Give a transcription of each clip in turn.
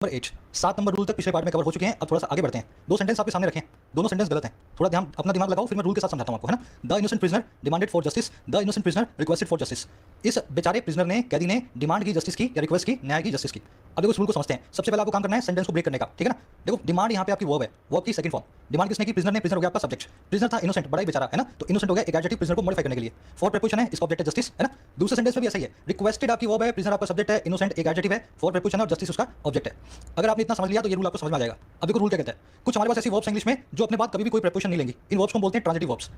Number 8, 7 number rule तक पिछले part में कवर हो चुके हैं। अब थोड़ा सा आगे बढ़ते हैं। दो सेंटेंस आपके सामने रखें, दोनों सेंटेंस गलत हैं। थोड़ा ध्यान अपना दिमाग लगाओ, फिर मैं रूल के साथ समझाता हूं आपको, है ना। The innocent prisoner demanded for justice, the innocent prisoner requested for justice. इस बेचारे प्रिजनर ने, कैदी ने डिमांड की जस्टिस की या रिक्वेस्ट की, न्याय की, जस्टिस की। अब देखो इस रूल को समझते हैं। सबसे पहले आपको काम करना है सेंटेंस को ब्रेक करने का, ठीक है ना। देखो डिमांड यहाँ पे आपकी वर्ब है, वर्ब की सेकंड फॉर्म। डिमांड किसने की? प्रिजनर ने। प्रिजनर हो गया आपका सब्जेक्ट। प्रिजनर था इनोसेंट, बड़ा ही बेचारा, है ना। तो इनोसेंट हो गया एक एडजेक्टिव प्रिजनर को मॉडिफाई करने के लिए। फॉर प्रीपोजिशन है, इसका ऑब्जेक्ट है जस्टिस, है ना। दूसरे सेंटेंस में भी ऐसा ही है। रिक्वेस्टेड आपकी वर्ब है, प्रिजनर आपका सब्जेक्ट है, इनोसेंट एक एडजेक्टिव है, फॉर प्रीपोजिशन और जस्टिस उसका ऑब्जेक्ट है। अगर आपने इतना समझ लिया तो ये रूल आपको समझ में आ जाएगा। अब देखो रूल क्या कहता है। कुछ हमारे पास ऐसी वर्ब्स इंग्लिश में जो अपने बाद कभी भी कोई प्रीपोजिशन नहीं लेंगी। इन वर्ब्स को हम बोलते हैं ट्रांजिटिव वर्ब्स।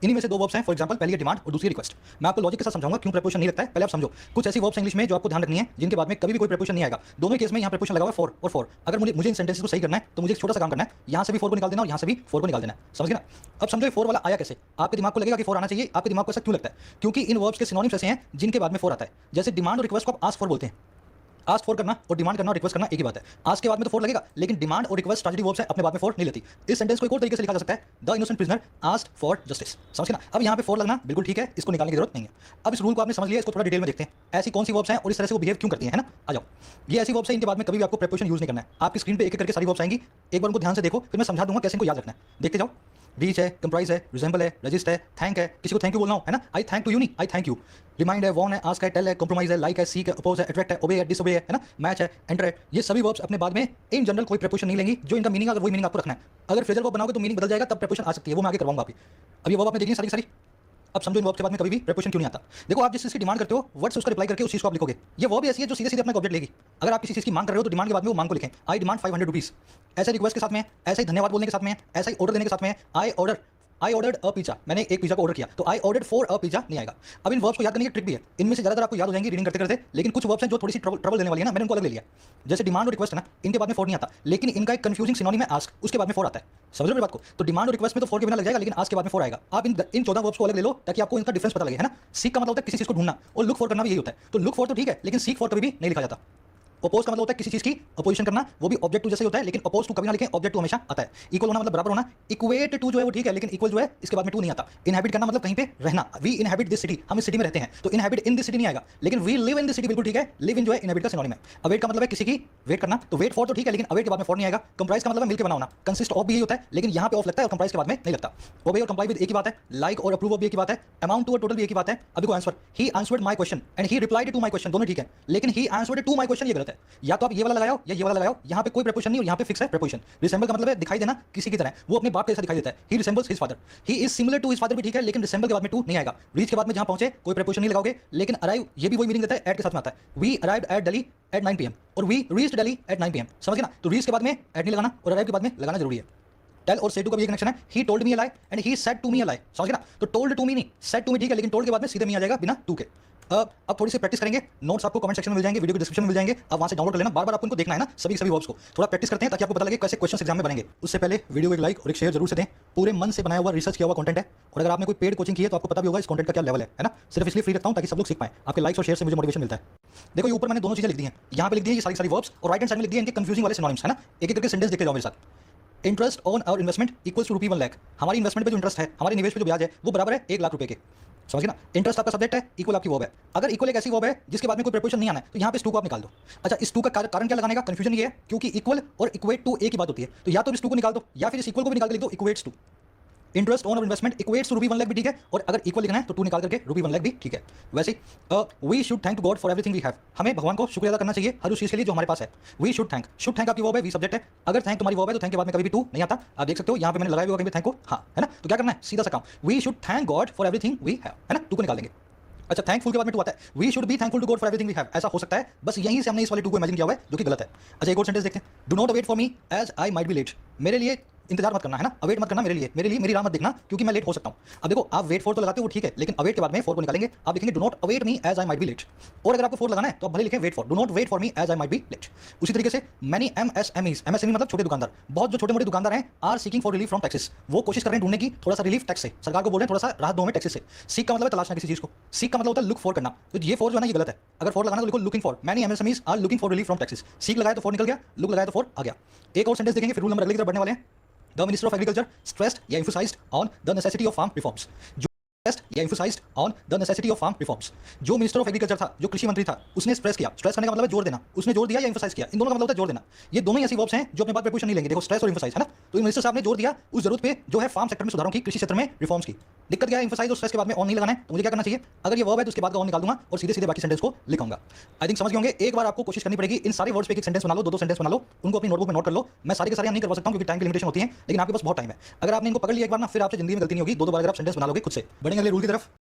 इन्हीं में से दो वर्ब्स हैं। फॉर एग्जांपल पहली है डिमांड और दूसरी रिक्वेस्ट। मैं आपको लॉजिक के साथ समझाऊंगा क्यों प्रीपोजिशन नहीं लगता है। पहले आप समझो कुछ ऐसी वर्ब्स इंग्लिश में जो आपको ध्यान रखनी है, जिनके बाद में कभी भी कोई प्रीपोजिशन नहीं आएगा। दोनों केस में यहाँ प्रीपोजिशन लगा हुआ है फॉर और फॉर। अगर मुझे इन सेंटेंसेस को सही करना है तो मुझे एक छोटा सा काम करना है, यहाँ से भी फॉर को निकाल देना और यहाँ से भी फॉर को निकाल देना है। समझ गए ना। अब समझो फॉर वाला आया कैसे। आपके दिमाग को लगेगा कि फॉर आना चाहिए। आपके दिमाग को ऐसा क्यों लगता है? क्योंकि इन वर्ब्स के सिनोनिम्स ऐसे हैं जिनके बाद में फॉर आता है। जैसे डिमांड और रिक्वेस्ट को आप आस्क फॉर बोलते हैं। आस्क फॉर करना और डिमांड करना और रिक्वेस्ट करना एक ही बात है। आस्क के बाद में तो फॉर लगेगा, लेकिन डिमांड और रिक्वेस्ट ट्रांजिटिव वर्ब्स है, अपने बाद में फॉर नहीं लेती। इस सेंटेंस को एक और तरीके से लिखा जा सकता है, the innocent prisoner asked for justice. समझ गए ना। अब यहाँ पे फॉर लगना बिल्कुल ठीक है, इसको निकालने की जरूरत नहीं है। अब इस रूल को आपने समझ लिया, इसको थोड़ा डिटेल में देखते हैं। ऐसी कौन सी वर्ब्स हैं और इस तरह से वो बिहेव क्यों करती हैं, है ना। आ जाओ। ये ऐसी वर्ब्स हैं इनके बाद में कभी भी आपको प्रीपोजिशन यूज नहीं करना है। आपकी स्क्रीन पे एक एक करके सारी वर्ब्स आएंगी, एक बार उनको ध्यान से देखो, फिर मैं समझा दूंगा कैसे इनको याद रखना है। देखते जाओ। रीच है, कंप्राइज है, रिजेंबल है, रजिस्ट है, थैंक है। किसी को थैंक यू बोलना हो, है ना। आई थैंक टू यू नहीं, आई थैंक यू। रिमाइंड है, वॉर्न है, आस्क है, टेल है, कॉम्प्रोमाइज है, लाइक है, सीक है, अपोज है, अट्रैक्ट है, ओबे है, डिसओबे है ना, मैच है, एंटर है। ये सभी वर्ब्स अपने बाद में इन जनरल कोई प्रीपोजिशन नहीं लेंगी। जो इनका मीनिंग अगर वही मीनिंग आपको रखना है। अगर फ्रेजल वर्ब बनाओगे तो मीनिंग बदल जाएगा, तब प्रीपोजिशन आ सकती है, वो मैं आगे करवाऊंगा अभी। अब ये वर्ब आपने देखी सारी सारी। अब समझो इन वर्ब के बाद में कभी भी प्रीपोजिशन क्यों नहीं आता। देखो आप जिस चीज की डिमांड करते हो, वर्ड से उसका रिप्लाई करके उस चीज को आप लिखोगे। ये वो भी ऐसी है जो सीधे सीधे अपना ऑब्जेक्ट लेगी। अगर आप किसी चीज की मांग कर रहे हो तो डिमांड के बाद में वो मांग को लिखें, आई डिमांड 500 रुपीज। ऐसे रिक्वेस्ट के साथ में, ऐसे ही धन्यवाद बोलने के साथ में, ऐसा ही ऑर्डर देने के साथ में, आई ऑर्डर्ड अ पिज्जा। मैंने एक पिज्जा को ऑर्डर किया तो I ordered for a pizza नहीं आएगा। अब इन वर्ब्स को याद करने की ट्रिक भी है। इनमें से ज्यादातर आपको याद हो जाएंगी रीडिंग करते करते, लेकिन कुछ वर्ब्स हैं जो थोड़ी सी ट्रबल देने वाली है ना, मैंने उनको अलग ले लिया। जैसे डिमांड और रिक्वेस्ट है ना, इनके बाद में फॉर नहीं आता, लेकिन इनका एक कंफ्यूजिंग सिनोनिम है आस्क, उसके बाद में फॉर आता है। समझ लो मेरी बात को। तो डिमांड और रिक्वेस्ट में तो फॉर के बिना लग जाएगा, लेकिन आस्क के बाद में फॉर आएगा। आप इन 14 वर्ब्स को अलग ले लो ताकि आपको इनका डिफरेंस पता लगे, है ना। सीक का मतलब होता है किसी चीज को ढूंढना, और लुक फॉर करना भी यही होता है। तो लुक फॉर तो ठीक है, लेकिन सीक फॉर कभी भी नहीं लिखा जाता। अपोज का मतलब होता है किसी चीज की अपोजिशन करना, वो भी ऑब्जेक्ट टू जैसे होता है, लेकिन अपोज टू कभी ना लिखें, ऑब्जेक्ट टू हमेशा आता है। इक्वल होना मतलब बराबर होना, इक्वेट टू जो है वो ठीक है, लेकिन इक्वल जो है इसके बाद में टू नहीं आता। इनहैबिट करना मतलब कहीं पे रहना, वी इनहैबिट दिस सिटी, हम इस सिटी में रहते हैं, तो इनहैबिट इन दिस सिटी नहीं आएगा, लेकिन we live in this city बिल्कुल ठीक है। लिव इन जो है इनहैबिट का सिनोनिम है। अवेट का मतलब है किसी की वेट करना, तो वेट फॉर तो ठीक है, लेकिन अवेट के बाद में फॉर नहीं आएगा। कंप्राइज का मतलब है मिलकर बना होना, कंसिस्ट ऑफ भी यही होता है, लेकिन यहाँ पे ऑफ लगता है और कंप्राइज के बाद में नहीं लगता। ओबे और कंप्लाई विद एक ही बात है, लाइक और अप्रूव भी एक ही बात है, अमाउंट टू और टोटल भी एक ही बात है। अब देखो answer, he answered my question and he replied to my question, दोनों ठीक है, लेकिन he answered to my question ये गलत है। या तो आप ये वाला लगाओ या ये वाला लगाओ, यहाँ पे कोई प्रीपोजिशन नहीं और यहाँ पे फिक्स है प्रीपोजिशन। रिसेंबल का मतलब है दिखाई देना किसी की तरह, वो अपने बाप के जैसा दिखाई देता है। He resembles his father, he is similar to his father भी ठीक है, लेकिन रिसेंबल के बाद में टू नहीं आएगा। रीच के बाद में जहाँ पहुंचे कोई प्रीपोजिशन नहीं लगाओगे, लेकिन अराइव ये भी वही मीनिंग देता है, एट के साथ में आता है। We arrived at Delhi at 9 PM और we reached Delhi at 9 PM। समझ गए ना। तो रीच के बाद में एट नहीं लगाना और अराइव के बाद में लगाना जरूरी है। टेल और से टू का भी एक कनेक्शन है, he told me a lie and he said to me a lie. समझ गए ना। तो टोल्ड टू मी नहीं, सेड टू मी ठीक है, लेकिन टोल्ड के बाद में सीधे मी आ जाएगा बिना टू के। अब थोड़ी सी प्रैक्टिस करेंगे, नोट्स आपको कमेंट सेक्शन में मिल जाएंगे, वीडियो के डिस्क्रिप्शन में मिल जाएंगे, आप वहां से डाउनलोड कर लेना। बार बार आपको इनको देखना है ना, सभी वर्ब्स को थोड़ा प्रैक्टिस करते हैं ताकि आपको पता लगे कैसे क्वेश्चन एग्जाम में बनेंगे। उससे पहले वीडियो को एक लाइक और एक शेयर जरूर से दें। पूरे मन से बनाया हुआ रिसर्च किया हुआ कंटेंट है, और अगर आपने कोई पेड कोचिंग की है तो आपको पता भी होगा इस कंटेंट का क्या लेवल है ना। सिर्फ इसलिए फ्री रखता हूं ताकि सब लोग सीख पाए। आपके लाइक्स और शेयर से मुझे मोटिवेशन मिलता है। देखो ये ऊपर मैंने दोनों चीजें लिख दी हैं, यहाँ पे लिख दी है ये सारी वर्ब्स, और राइट हैंड साइड में लिख दी है इनके कंफ्यूजिंग वाले सिनोनिम्स, है ना। एक एक करके सेंटेंस देखते जाओ मेरे साथ। Interest on our investment equals to ₹1 lakh. हमारी इन्वेस्टमेंट पे जो इंटरेस्ट है, हमारे निवेश पे जो ब्याज है, वो बराबर है 1 लाख रुपए के। समझ गए ना। इंटरेस्ट आपका सब्जेक्ट है, इक्वल आपकी वर्ब है। अगर इक्वल एक ऐसी वर्ब है जिसके बाद में कोई प्रीपोजिशन नहीं आना है, तो यहाँ पे इस टू को आप निकाल दो। अच्छा, इस टू का कारण क्या लगाने का कंफ्यूजन ये है क्योंकि इक्वल और इक्वेट टू एक ही बात होती है, तो या तो इस टू को निकाल दो या फिर इस इक्वल को भी निकाल के लिख दो, equates to. Interest on investment equates to ₹1 lakh भी ठीक है, और अगर इक्वल लिखना है तो टू निकाल करके ₹1 लाख भी ठीक है। वैसे we should thank to God for everything we have. हमें भगवान को शुक्रिया अदा करना चाहिए हर उस चीज के लिए जो हमारे पास है। वी शुड थैंक आपकी वर्ब है, वी सब्जेक्ट है। अगर थैंक तुम्हारी वर्ब है तो थैंक के बाद में कभी भी टू नहीं आता। आप देख सकते हो यहाँ पे मैंने लगाया हुआ कहीं थैंक को, हाँ है ना। तो क्या करना है, सीधा सा काम, we should thank God for everything we have, है ना। टू को निकाल देंगे। अच्छा, थैंकफुल के बाद में टू आता है, we should be thankful to God for everything we have. ऐसा हो सकता है, बस यहीं से हमने इस वाले टू को इमेजिन किया हुआ है जो कि गलत है। अच्छा, एक और सेंटेंस देखते हैं। Do not wait for me as I might be late. मेरे लिए इंतजार मत करना, है ना। अवेट मत करना मेरे लिए मेरी राह मत देखना क्योंकि मैं लेट हो सकता हूं। अब देखो आप वेट फॉर तो लगाते हो वो ठीक है, लेकिन अवेट के बाद में फॉर को निकालेंगे, आप लिखेंगे do not await me as I might be late. और अगर आपको फॉर लगाना है तो आप भले लिखें wait for, do not wait for me as I might be late. उसी तरीके से मैनी एमएसएमईज मतलब छोटे दुकानदार, बहुत जो छोटे मोटे दुकानदार हैं, are seeking for relief from taxes. वो कोशिश कर रहे हैं ढूंढने की थोड़ा सा रिलीफ टैक्स से, सरकार को बोल रहे हैं थोड़ा सा राहत दो हमें टैक्सेस से। सीक का मतलब है तलाशना किसी चीज को, सीक का मतलब होता है लुक फॉर करना, तो ये फॉर जो है ना ये गलत है। अगर फॉर लगाना तो लिखो looking for. Many MSMEs are looking for relief from taxes. Seek लगाया तो फॉर निकल गया, लुक लगाया तो फॉर आ गया। एक और सेंटेंस देखेंगे फिर रूल नंबर अगले की तरफ बढ़ने वाले हैं। The Minister of Agriculture stressed या emphasized on the necessity of farm reforms. या emphasized on the necessity of farm reforms. जो मिनिस्टर ऑफ एग्रीकल्चर था, जो कृषि मंत्री था, उसने स्ट्रेस किया। स्ट्रेस करने का मतलब है जोर देना। उसने जोर दिया या emphasize किया, इन दोनों का मतलब होता है जोर देना। ये दोनों ही ऐसी वर्ब्स हैं जो अपने बाद प्रीपोजिशन नहीं लेंगे। देखो स्ट्रेस और emphasize है ना, तो मिनिस्टर साहब ने जोर दिया उस जरूरत पे जो है फार्म सेक्टर में सुधारों की, कृषि क्षेत्र में रिफॉर्म्स की। दिक्कत क्या है, emphasize और स्ट्रेस के बाद में ऑन नहीं लगाना है, तो मुझे क्या करना चाहिए, अगर ये वर्ब है तो उसके बाद का ऑन निकाल दूंगा और सीधे सीधे बाकी सेंटेंस को लिखाऊंगा। आई थिंक समझ गए होंगे। एक बार आपको कोशिश करनी पड़ेगी, इन सारे वर्ड्स पे एक सेंटेंस बना लो, दो सेंटेंस बना लो, उनको अपनी नोटबुक में नोट कर लो। मैं सारे के सारे नहीं करवा सकता हूं क्योंकि टाइम की लिमिटेशन होती है, लेकिन आपके पास बहुत टाइम है। अगर आपने इनको पकड़ लिया एक बार ना, फिर आपसे जिंदगी में गलती नहीं होगी। दो बार अगर आप सेंटेंस बना लोगे खुद से। बढ़ेंगे अगले रूल की तरफ।